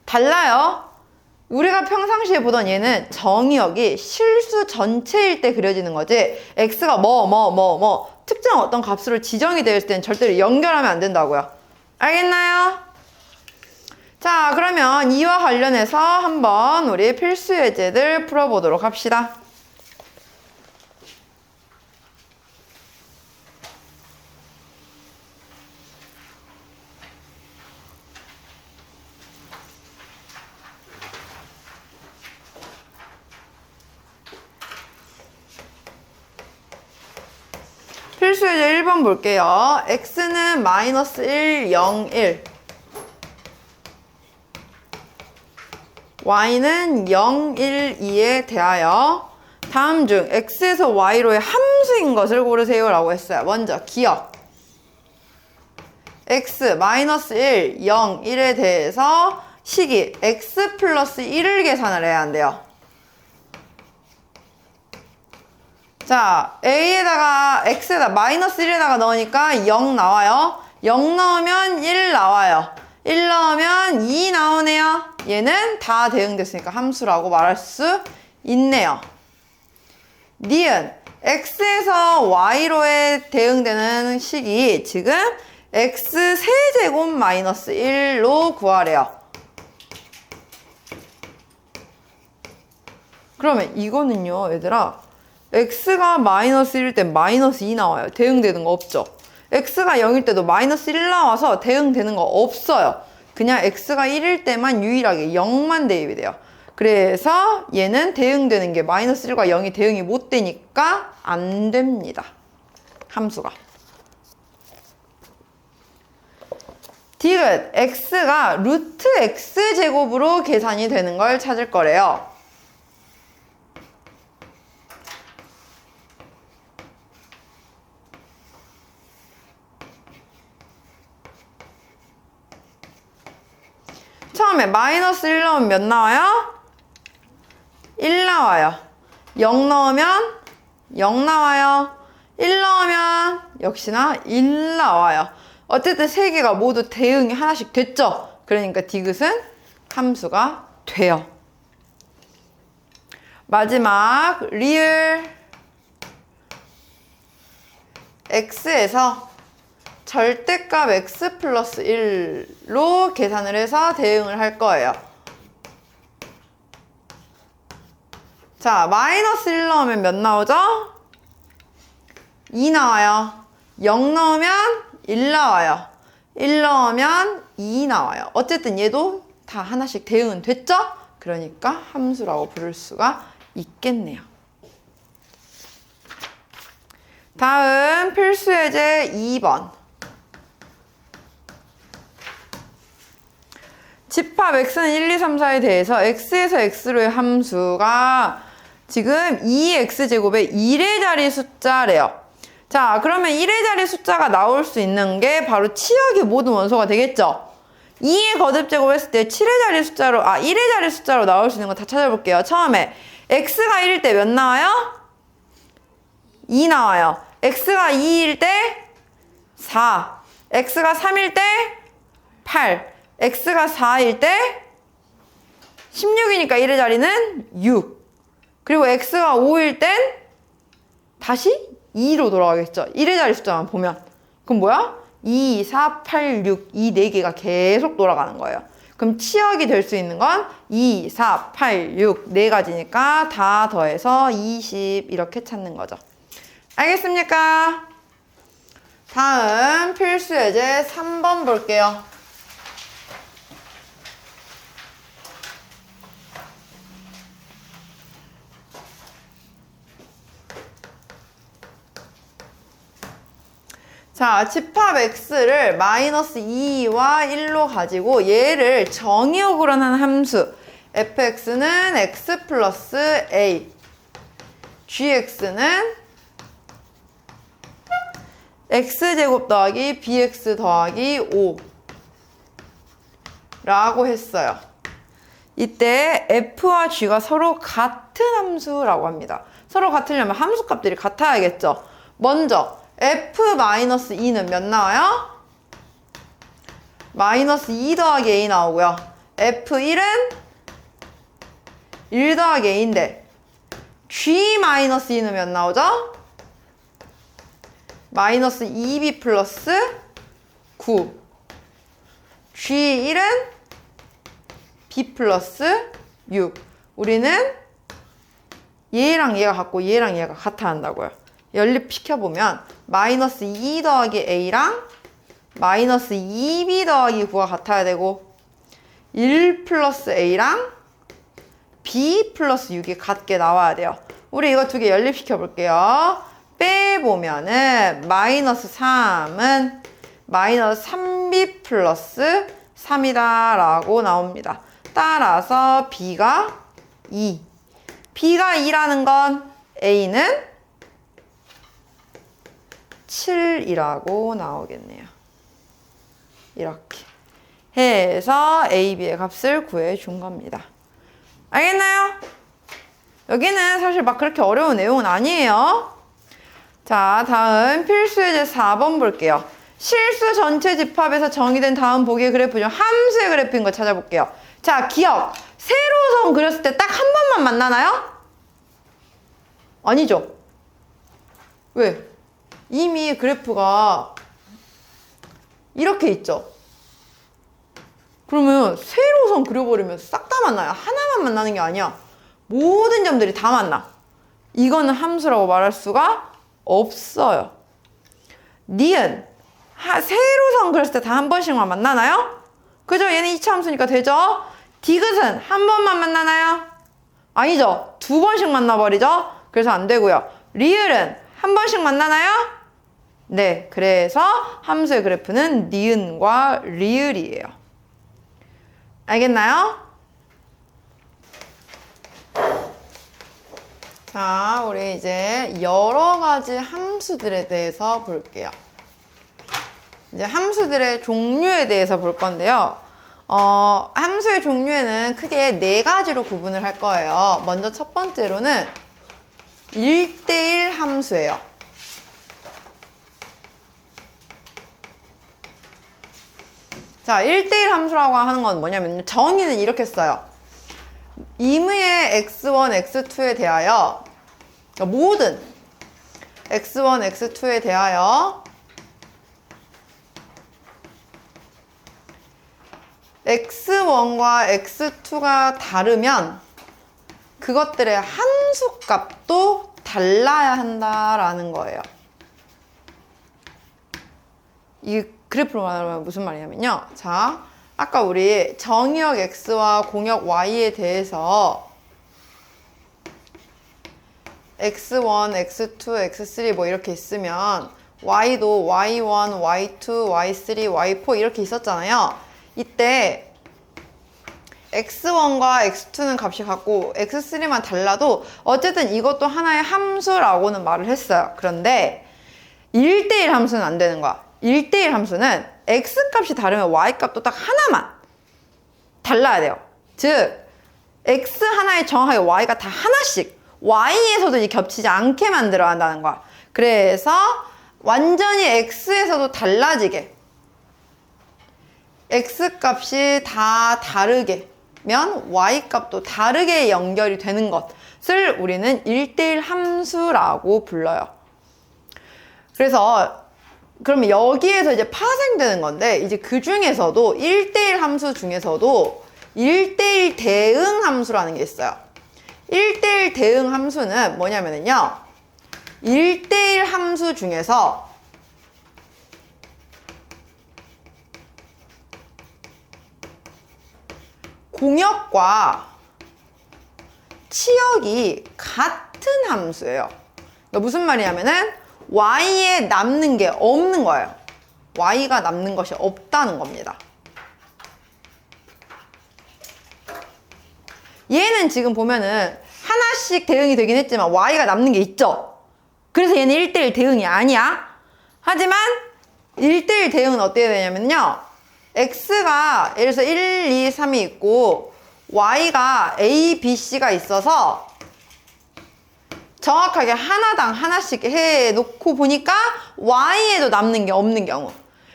[SPEAKER 1] 달라요. 우리가 평상시에 보던 얘는 정의역이 실수 전체일 때 그려지는 거지 x가 특정 어떤 값으로 지정이 되어 있을 때는 절대로 연결하면 안 된다고요. 알겠나요? 자, 그러면 이와 관련해서 한번 우리 필수 예제들 풀어보도록 합시다. 필수 예제 1번 볼게요. x는 마이너스 1, 0, 1. y는 0, 1, 2에 대하여 다음 중 x에서 y로의 함수인 것을 고르세요 라고 했어요. 먼저 기억. x 마이너스 1, 0, 1에 대해서 식이 x 플러스 1을 계산을 해야 한대요. 자, a에다가 x에다 마이너스 1에다가 넣으니까 0 나와요. 0 넣으면 1 나와요. 1 넣으면 2 나오네요. 얘는 다 대응됐으니까 함수라고 말할 수 있네요. 니은 x에서 y로의 대응되는 식이 지금 x 세제곱 마이너스 1로 구하래요. 그러면 이거는요, 얘들아, x가 마이너스 1일 때 마이너스 2 나와요. 대응되는 거 없죠? x가 0일 때도 마이너스 1 나와서 대응되는 거 없어요. 그냥 x가 1일 때만 유일하게 0만 대입이 돼요. 그래서 얘는 대응되는 게 마이너스 1과 0이 대응이 못 되니까 안 됩니다. 함수가. 디귿 x가 루트 x제곱으로 계산이 되는 걸 찾을 거래요. 처음에 마이너스 1 넣으면 몇 나와요? 1 나와요. 0 넣으면 0 나와요. 1 넣으면 역시나 1 나와요. 어쨌든 세 개가 모두 대응이 하나씩 됐죠? 그러니까 디귿은 함수가 돼요. 마지막 리을 x에서 절대값 x 플러스 1로 계산을 해서 대응을 할 거예요. 자, 마이너스 1 넣으면 몇 나오죠? 2 나와요. 0 넣으면 1 나와요. 1 넣으면 2 나와요. 어쨌든 얘도 다 하나씩 대응은 됐죠? 그러니까 함수라고 부를 수가 있겠네요. 다음 필수 예제 2번. 집합 x는 1, 2, 3, 4에 대해서 x에서 x로의 함수가 지금 2x제곱의 1의 자리 숫자래요. 자, 그러면 1의 자리 숫자가 나올 수 있는 게 바로 치역의 모든 원소가 되겠죠? 2의 거듭제곱 했을 때 7의 자리 숫자로, 1의 자리 숫자로 나올 수 있는 거 다 찾아볼게요. 처음에 x가 1일 때 몇 나와요? 2 나와요. x가 2일 때 4, x가 3일 때 8, x가 4일 때 16이니까 1의 자리는 6. 그리고 x가 5일 땐 다시 2로 돌아가겠죠. 1의 자리 숫자만 보면. 그럼 뭐야? 2, 4, 8, 6, 이 4개가 계속 돌아가는 거예요. 그럼 치역이 될 수 있는 건 2, 4, 8, 6, 4가지니까 다 더해서 20 이렇게 찾는 거죠. 알겠습니까? 다음 필수 예제 3번 볼게요. 자, 집합 x를 마이너스 2와 1로 가지고 얘를 정의역으로 한 함수 fx는 x 플러스 a, gx는 x제곱 더하기 bx 더하기 5 라고 했어요. 이때 f와 g가 서로 같은 함수라고 합니다. 서로 같으려면 함수값들이 같아야겠죠. 먼저 f-2는 몇 나와요? 마이너스 2 더하기 a 나오고요. f1은 1 더하기 a인데 g-2는 몇 나오죠? 마이너스 2b 플러스 9. G1은 b 플러스 6. 우리는 얘랑 얘가 같고 얘랑 얘가 같아 한다고요. 연립시켜보면 마이너스 2 더하기 a랑 마이너스 2b 더하기 9가 같아야 되고 1 플러스 a랑 b 플러스 6이 같게 나와야 돼요. 우리 이거 두 개 연립시켜 볼게요. 빼보면은 마이너스 3은 마이너스 3b 플러스 3이다 라고 나옵니다. 따라서 b가 2. b가 2라는 건 a는 7이라고 나오겠네요. 이렇게 해서 a, b의 값을 구해준 겁니다. 알겠나요? 여기는 사실 막 그렇게 어려운 내용은 아니에요. 자, 다음 필수예제 4번 볼게요. 실수 전체 집합에서 정의된 다음 보기의 그래프 중 함수의 그래프인 거 찾아볼게요. 자, 기억. 세로선 그렸을 때 딱 한 번만 만나나요? 아니죠. 왜? 이미 그래프가 이렇게 있죠. 그러면 세로선 그려버리면 싹 다 만나요. 하나만 만나는 게 아니야. 모든 점들이 다 만나. 이거는 함수라고 말할 수가 없어요. 니은 세로선 그렸을 때 다 한 번씩만 만나나요? 그죠? 얘는 2차 함수니까 되죠? 디귿은 한 번만 만나나요? 아니죠. 두 번씩 만나버리죠? 그래서 안 되고요. 리을은 한 번씩 만나나요? 네, 그래서 함수의 그래프는 니은과 리을이에요. 알겠나요? 자, 우리 이제 여러 가지 함수들에 대해서 볼게요. 이제 함수들의 종류에 대해서 볼 건데요. 함수의 종류에는 크게 4가지로 구분을 할 거예요. 먼저 첫 번째로는 1대1 함수예요. 자, 1대1 함수라고 하는 건 뭐냐면 정의는 이렇게 써요. 임의의 x1, x2에 대하여 모든 x1, x2에 대하여 x1과 x2가 다르면 그것들의 함수값도 달라야 한다라는 거예요. 이 그래프로 말하면 무슨 말이냐면요. 자, 아까 우리 정의역 x와 공역 y에 대해서 x1, x2, x3 뭐 이렇게 있으면 y도 y1, y2, y3, y4 이렇게 있었잖아요. 이때 x1과 x2는 값이 같고 x3만 달라도 어쨌든 이것도 하나의 함수라고는 말을 했어요. 그런데 1대1 함수는 안 되는 거야. 1대1 함수는 x값이 다르면 y값도 딱 하나만 달라야 돼요. 즉 x 하나에 정확하게 y가 다 하나씩 y에서도 이제 겹치지 않게 만들어야 한다는 거야. 그래서 완전히 x에서도 달라지게 x값이 다 다르게면 y값도 다르게 연결이 되는 것을 우리는 1대1 함수라고 불러요. 그래서 그러면 여기에서 이제 파생되는 건데 이제 그 중에서도 1대1 함수 중에서도 1대1 대응 함수라는 게 있어요. 1대1 대응 함수는 뭐냐면요. 1대1 함수 중에서 공역과 치역이 같은 함수예요. 그러니까 무슨 말이냐면은 y에 남는 게 없는 거예요. y가 남는 것이 없다는 겁니다. 얘는 지금 보면은 하나씩 대응이 되긴 했지만 y가 남는 게 있죠. 그래서 얘는 1대1 대응이 아니야. 하지만 1대1 대응은 어떻게 되냐면요. x가 예를 들어서 1, 2, 3이 있고 y가 a, b, c가 있어서 정확하게 하나당 하나씩 해놓고 보니까 y에도 남는 게 없는 경우.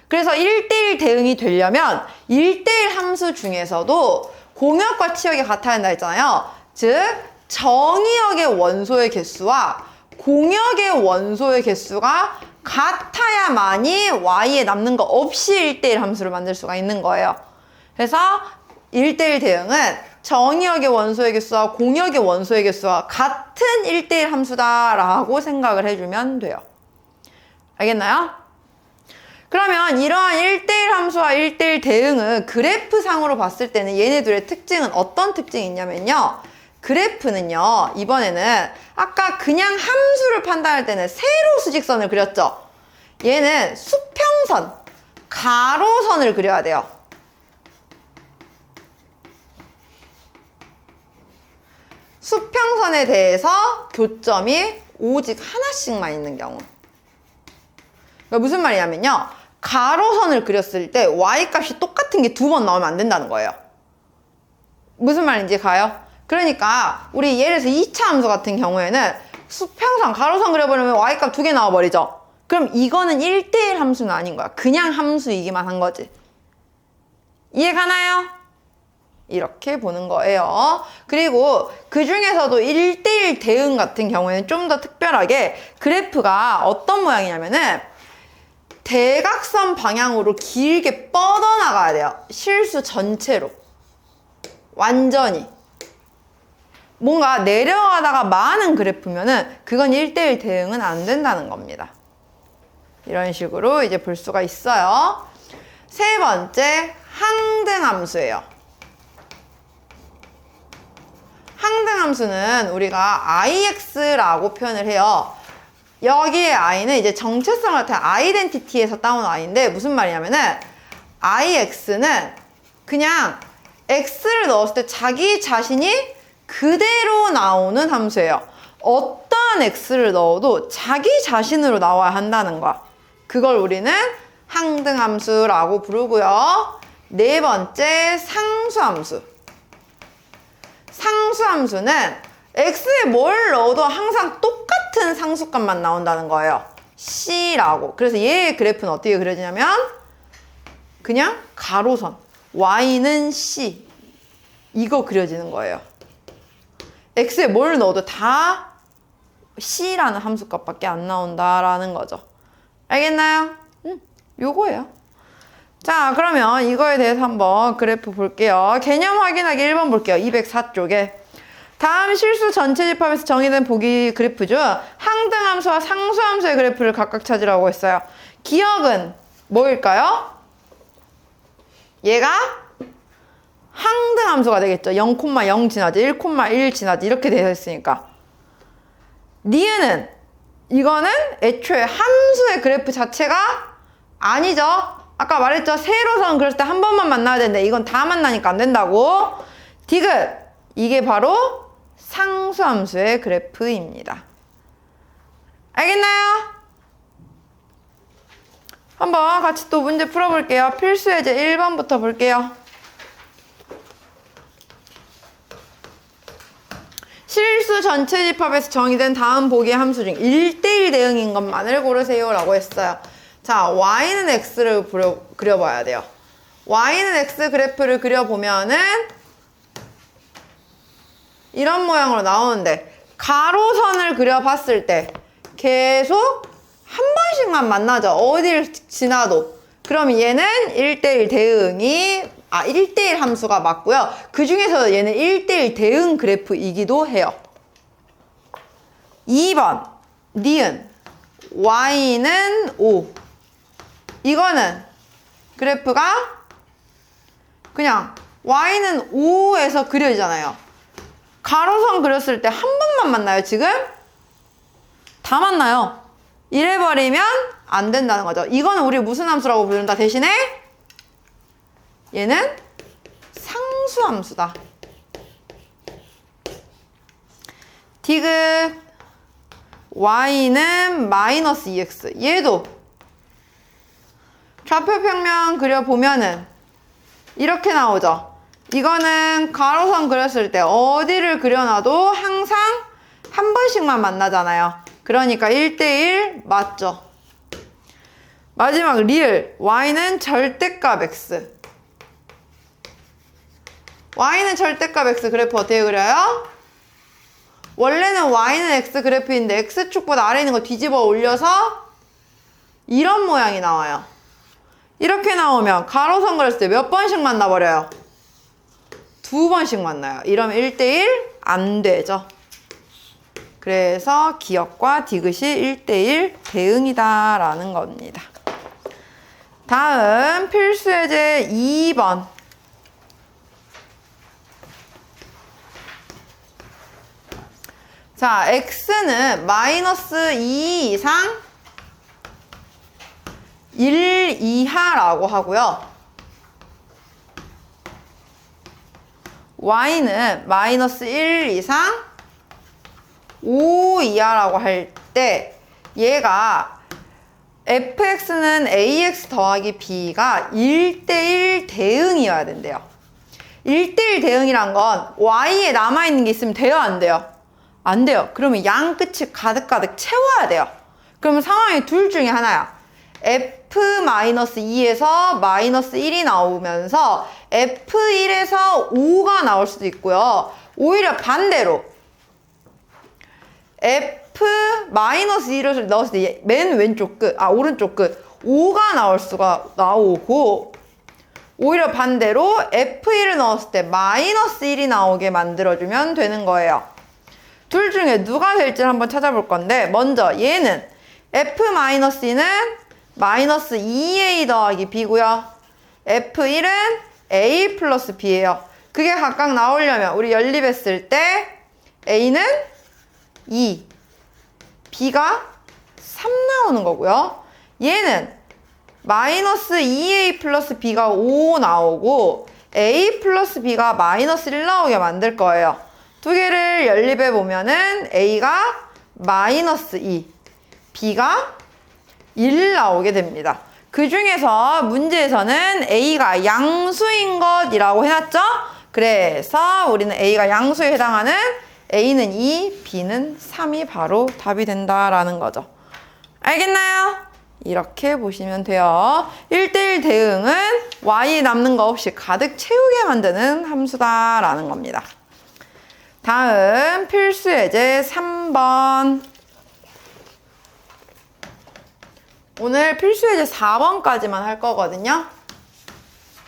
[SPEAKER 1] 그래서 1대1 대응이 되려면 1대1 함수 중에서도 공역과 치역이 같아야 한다 했잖아요. 즉 정의역의 원소의 개수와 공역의 원소의 개수가 같아야만이 y에 남는 거 없이 1대1 함수를 만들 수가 있는 거예요. 그래서 1대1 대응은 정의역의 원소의 개수와 공역의 원소의 개수와 같은 1대1 함수다라고 생각을 해주면 돼요. 알겠나요? 그러면 이러한 1대1 함수와 1대1 대응은 그래프상으로 봤을 때는 얘네들의 특징은 어떤 특징이 있냐면요. 그래프는요, 이번에는 아까 그냥 함수를 판단할 때는 세로 수직선을 그렸죠. 얘는 수평선, 가로선을 그려야 돼요. 수평선에 대해서 교점이 오직 하나씩만 있는 경우. 그러니까 무슨 말이냐면요. 가로선을 그렸을 때 y값이 똑같은 게 두 번 나오면 안 된다는 거예요. 무슨 말인지 가요? 그러니까 우리 예를 들어서 2차 함수 같은 경우에는 수평선, 가로선 그려버리면 y값 두 개 나와버리죠. 그럼 이거는 1대1 함수는 아닌 거야. 그냥 함수이기만 한 거지. 이해 가나요? 이렇게 보는 거예요. 그리고 그 중에서도 1대1 대응 같은 경우에는 좀 더 특별하게 그래프가 어떤 모양이냐면은 대각선 방향으로 길게 뻗어나가야 돼요. 실수 전체로. 완전히. 뭔가 내려가다가 많은 그래프면은 그건 1대1 대응은 안 된다는 겁니다. 이런 식으로 이제 볼 수가 있어요. 세 번째, 항등함수예요. 항등함수는 우리가 IX라고 표현을 해요. 여기에 I는 이제 정체성을 나타낸 아이덴티티에서 따온 I인데 무슨 말이냐면은 IX는 그냥 X를 넣었을 때 자기 자신이 그대로 나오는 함수예요. 어떠한 X를 넣어도 자기 자신으로 나와야 한다는 거야. 그걸 우리는 항등함수라고 부르고요. 네 번째, 상수함수. 상수함수는 x에 뭘 넣어도 항상 똑같은 상수값만 나온다는 거예요. c라고. 그래서 얘의 그래프는 어떻게 그려지냐면 그냥 가로선 y는 c 이거 그려지는 거예요. x에 뭘 넣어도 다 c라는 함수값밖에 안 나온다라는 거죠. 알겠나요? 요거예요. 자, 그러면 이거에 대해서 한번 그래프 볼게요. 개념 확인하기 1번 볼게요. 204쪽에. 다음 실수 전체 집합에서 정의된 보기 그래프 중 항등함수와 상수함수의 그래프를 각각 찾으라고 했어요. 기억은 뭐일까요? 얘가 항등함수가 되겠죠. 0,0 지나지, 1,1 지나지 이렇게 되어 있으니까. 니은은 이거는 애초에 함수의 그래프 자체가 아니죠. 아까 말했죠. 세로선 그렸을 때 한 번만 만나야 되는데 이건 다 만나니까 안 된다고. 디귿 이게 바로 상수함수의 그래프입니다. 알겠나요? 한번 같이 또 문제 풀어볼게요. 필수 예제 1번부터 볼게요. 실수 전체 집합에서 정의된 다음 보기의 함수 중 1대1 대응인 것만을 고르세요 라고 했어요. 자, y는 x를 그려봐야 돼요. y는 x 그래프를 그려보면은 이런 모양으로 나오는데 가로선을 그려봤을 때 계속 한 번씩만 만나죠. 어딜 지나도. 그럼 얘는 1대1 대응이 1대1 함수가 맞고요. 그 중에서 얘는 1대1 대응 그래프이기도 해요. 2번 니은 y는 5. 이거는 그래프가 그냥 y는 5에서 그려지잖아요. 가로선 그렸을 때 한 번만 만나요, 지금? 다 만나요. 이래버리면 안 된다는 거죠. 이거는 우리 무슨 함수라고 부른다? 대신에 얘는 상수함수다. 디귿 y는 마이너스 2x. 얘도 좌표 평면 그려보면은 이렇게 나오죠. 이거는 가로선 그렸을 때 어디를 그려놔도 항상 한 번씩만 만나잖아요. 그러니까 1대1 맞죠. 마지막 리을 y는 절대값 x. y는 절대값 x 그래프 어떻게 그려요? 원래는 y는 x 그래프인데 x축보다 아래 있는 거 뒤집어 올려서 이런 모양이 나와요. 이렇게 나오면 가로선 그렸을 때 몇 번씩 만나버려요? 2번씩 만나요. 이러면 1대1 안 되죠. 그래서 기역과 디귿이 1대1 대응이다 라는 겁니다. 다음 필수예제 2번. 자, x는 마이너스 2 이상 1 이하라고 하고요. y는 마이너스 1 이상 5 이하라고 할 때 얘가 fx는 ax 더하기 b가 1대1 대응이어야 된대요. 1대1 대응이란 건 y에 남아있는 게 있으면 돼요? 안 돼요? 안 돼요. 그러면 양 끝을 가득가득 채워야 돼요. 그러면 상황이 둘 중에 하나야. f-2에서 마이너스 1이 나오면서 f1에서 5가 나올 수도 있고요. 오히려 반대로 f-1을 넣었을 때 맨 왼쪽 끝, 오른쪽 끝 5가 나올 수가 나오고, 오히려 반대로 f1을 넣었을 때 마이너스 1이 나오게 만들어주면 되는 거예요. 둘 중에 누가 될지를 한번 찾아볼 건데, 먼저 얘는 f-2는 마이너스 2a 더하기 b고요. f1은 a 플러스 b예요. 그게 각각 나오려면 우리 연립했을 때 a는 2, b가 3 나오는 거고요. 얘는 마이너스 2a 플러스 b가 5 나오고 a 플러스 b가 마이너스 1 나오게 만들 거예요. 두 개를 연립해 보면은 a가 마이너스 2, b가 1 나오게 됩니다. 그 중에서 문제에서는 a가 양수인 것이라고 해놨죠? 그래서 우리는 a가 양수에 해당하는 a는 2, b는 3이 바로 답이 된다라는 거죠. 알겠나요? 이렇게 보시면 돼요. 1대1 대응은 y 남는 거 없이 가득 채우게 만드는 함수다라는 겁니다. 다음 필수예제 3번. 오늘 필수예제 4번까지만 할 거거든요.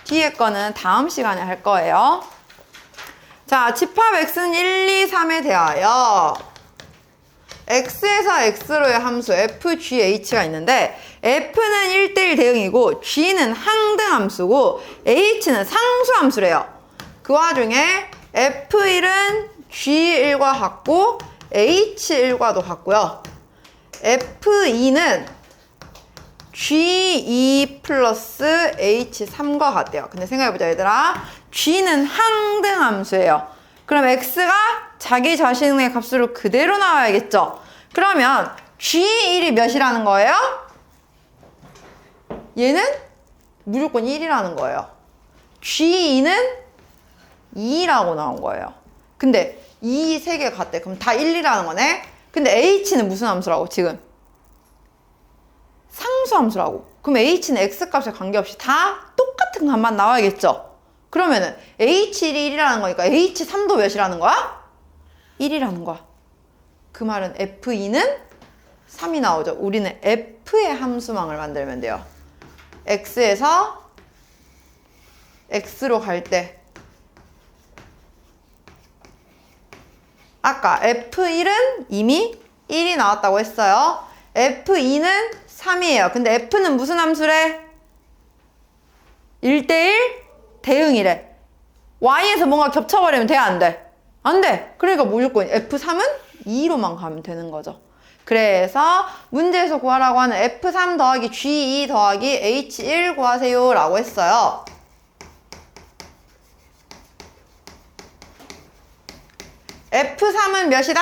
[SPEAKER 1] 뒤에 거는 다음 시간에 할 거예요. 자, 집합 x는 1, 2, 3에 대하여 x에서 x로의 함수 fgh가 있는데 f는 1대1 대응이고 g는 항등함수고 h는 상수함수래요. 그 와중에 f1은 g1과 같고 h1과도 같고요. f2는 g2 플러스 h3과 같대요. 근데 생각해보자 얘들아. g는 항등함수예요. 그럼 x가 자기 자신의 값으로 그대로 나와야겠죠. 그러면 g1이 몇이라는 거예요? 얘는 무조건 1이라는 거예요. g2는 2라고 나온 거예요. 근데 2, 3개 같대. 그럼 다 1이라는 거네. 근데 h는 무슨 함수라고 지금? 상수함수라고. 그럼 h는 x값에 관계없이 다 똑같은 값만 나와야겠죠. 그러면은 h1이 1이라는 거니까 h3도 몇이라는 거야? 1이라는 거야. 그 말은 f2는 3이 나오죠. 우리는 f의 함수망을 만들면 돼요. x에서 x로 갈 때 아까 f1은 이미 1이 나왔다고 했어요. f2는 3이에요. 근데 f는 무슨 함수래? 1대1 대응이래. y에서 뭔가 겹쳐버리면 돼? 안 돼? 안 돼. 그러니까 무조건 f3은 2로만 가면 되는 거죠. 그래서 문제에서 구하라고 하는 f3 더하기 g2 더하기 h1 구하세요 라고 했어요. f3은 몇이다?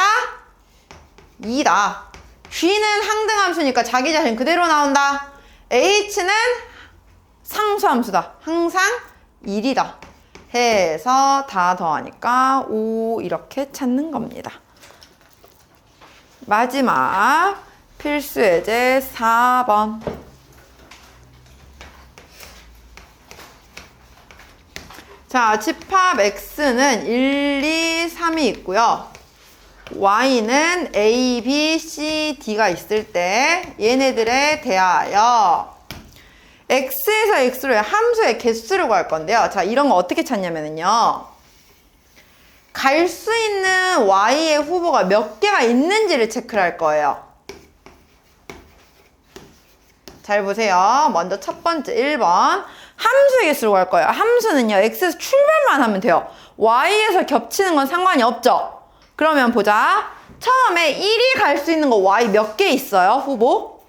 [SPEAKER 1] 2다. g는 항등함수니까 자기 자신 그대로 나온다. h는 상수함수다. 항상 1이다. 해서 다 더하니까 5 이렇게 찾는 겁니다. 마지막 필수예제 4번. 자, 집합 x는 1, 2, 3이 있고요. y는 a, b, c, d가 있을 때 얘네들에 대하여 x에서 x로의 함수의 개수를 구할 건데요. 자, 이런 거 어떻게 찾냐면요. 갈 수 있는 y의 후보가 몇 개가 있는지를 체크를 할 거예요. 잘 보세요. 먼저 첫 번째 1번. 함수의 개수로 구할 거예요. 함수는요, x에서 출발만 하면 돼요. y에서 겹치는 건 상관이 없죠. 그러면 보자. 처음에 1이 갈 수 있는 거 y 몇 개 있어요? 후보?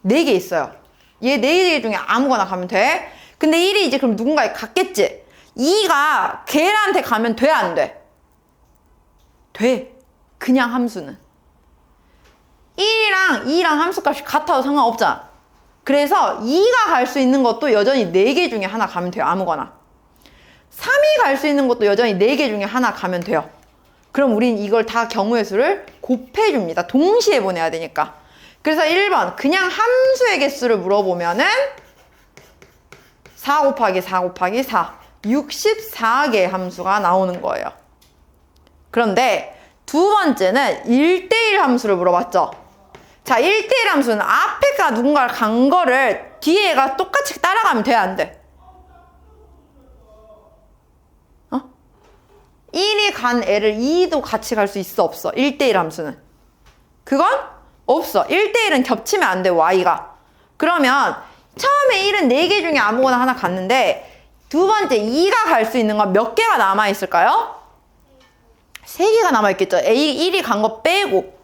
[SPEAKER 1] 4개 있어요. 얘 4개 중에 아무거나 가면 돼. 근데 1이 이제 그럼 누군가에 갔겠지? 2가 걔한테 가면 돼, 안 돼? 돼. 그냥 함수는. 1이랑 2랑 함수값이 같아도 상관없잖아. 그래서 2가 갈 수 있는 것도 여전히 4개 중에 하나 가면 돼요. 아무거나. 3이 갈 수 있는 것도 여전히 4개 중에 하나 가면 돼요. 그럼 우린 이걸 다 경우의 수를 곱해줍니다. 동시에 보내야 되니까. 그래서 1번 그냥 함수의 개수를 물어보면은 4 곱하기 4 곱하기 4 64개의 함수가 나오는 거예요. 그런데 두 번째는 1대1 함수를 물어봤죠. 자, 1대1 함수는 앞에가 누군가를 간 거를 뒤에가 똑같이 따라가면 돼, 안 돼? 1이 간 애를 2도 같이 갈 수 있어, 없어? 1대1 함수는. 그건 없어. 1대1은 겹치면 안 돼, y가. 그러면 처음에 1은 4개 중에 아무거나 하나 갔는데 두 번째 2가 갈 수 있는 건 몇 개가 남아있을까요? 3개가 남아있겠죠. 1이 간 거 빼고.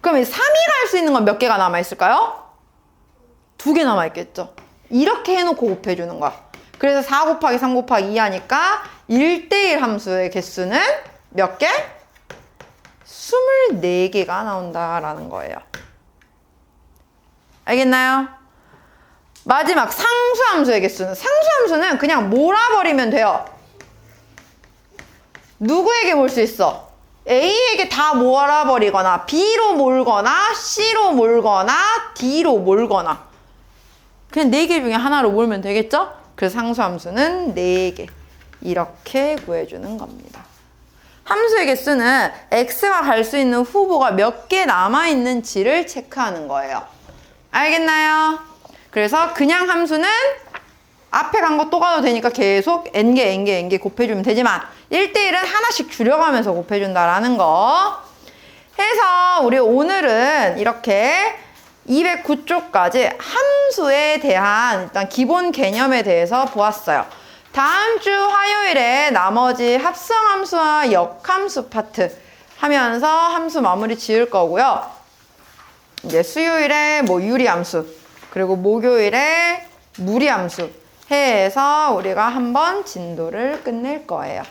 [SPEAKER 1] 그러면 3이 갈 수 있는 건 몇 개가 남아있을까요? 2개 남아있겠죠. 이렇게 해놓고 곱해주는 거야. 그래서 4 곱하기 3 곱하기 2 하니까 1대1 함수의 개수는 몇 개? 24개가 나온다라는 거예요. 알겠나요? 마지막 상수함수의 개수는, 상수함수는 그냥 몰아버리면 돼요. 누구에게 몰 수 있어? A에게 다 몰아버리거나 B로 몰거나 C로 몰거나 D로 몰거나 그냥 4개 중에 하나로 몰면 되겠죠? 그래서 상수함수는 4개 이렇게 구해주는 겁니다. 함수의 개수는 x가 갈 수 있는 후보가 몇 개 남아있는지를 체크하는 거예요. 알겠나요? 그래서 그냥 함수는 앞에 간 거 또 가도 되니까 계속 n개 곱해주면 되지만 1대1은 하나씩 줄여가면서 곱해준다라는 거 해서 우리 오늘은 이렇게 209쪽까지 함수에 대한 일단 기본 개념에 대해서 보았어요. 다음 주 화요일에 나머지 합성함수와 역함수 파트 하면서 함수 마무리 지을 거고요. 이제 수요일에 뭐 유리함수, 그리고 목요일에 무리함수 해서 우리가 한번 진도를 끝낼 거예요.